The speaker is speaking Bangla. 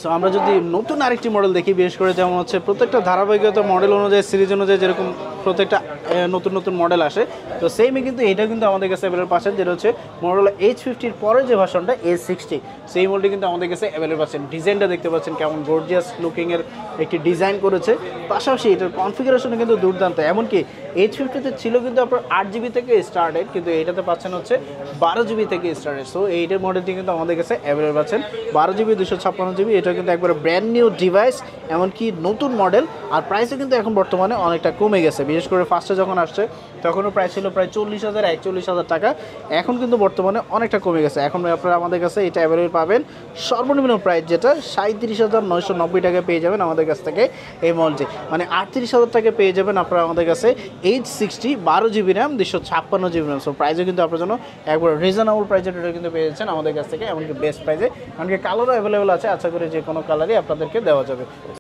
সো আমরা যদি নতুন আরেকটি মডেল দেখি, বিশেষ করে যেমন হচ্ছে প্রত্যেকটা ধারাবাহিকতা মডেল অনুযায়ী সিরিজ অনুযায়ী যেরকম প্রত্যেকটা নতুন নতুন মডেল আসে, তো সেমই কিন্তু এটা কিন্তু আমাদের কাছে অ্যাভেলেবল পাচ্ছেন, যেটা হচ্ছে মডেল H50-র পরে যে ভার্সনটা A60, সেই মডেলটি কিন্তু আমাদের কাছে অ্যাভেলেবল পাচ্ছেন। ডিজাইনটা দেখতে পাচ্ছেন কেমন গর্জিয়াস লুকিংয়ের একটি ডিজাইন করেছে, পাশাপাশি এটার কনফিগারেশনও কিন্তু দুর্দান্ত। এমনকি H50-তে ছিল কিন্তু আপনার 8GB থেকে স্টার্টেড, কিন্তু এইটাতে পাচ্ছেন হচ্ছে 12GB থেকে স্টার্টেড। সো এইটার মডেলটি কিন্তু আমাদের কাছে অ্যাভেলেবল পাচ্ছেন 12GB 256GB। এটা কিন্তু একবারে ব্র্যান্ড নিউ ডিভাইস, এমনকি নতুন মডেল। আর প্রাইসও কিন্তু এখন বর্তমানে অনেকটা কমে গেছে, বিশেষ করে ফার্স্টে যখন আসছে তখনও প্রাইস ছিল প্রায় 40,000 41,000 টাকা। এখন কিন্তু বর্তমানে অনেকটা কমে গেছে। এখন আপনারা আমাদের কাছে এটা অ্যাভেলেবল পাবেন সর্বনিম্ন প্রাইস যেটা 37,990 টাকায় পেয়ে যাবেন আমাদের কাছ থেকে এই মডেলটি, মানে 38,000 টাকায় পেয়ে যাবেন আপনারা আমাদের কাছে H60 12GB RAM 256GB RAM. So প্রাইসও কিন্তু আপনার জন্য একবার রিজনেবল প্রাইসে এটা কিন্তু পেয়ে যাচ্ছেন আমাদের কাছ থেকে, এমনকি বেস্ট প্রাইসে। এমনকি কালারও অ্যাভেলেবল আছে, আশা করি যে কোনো কালারই আপনাদেরকে দেওয়া যাবে।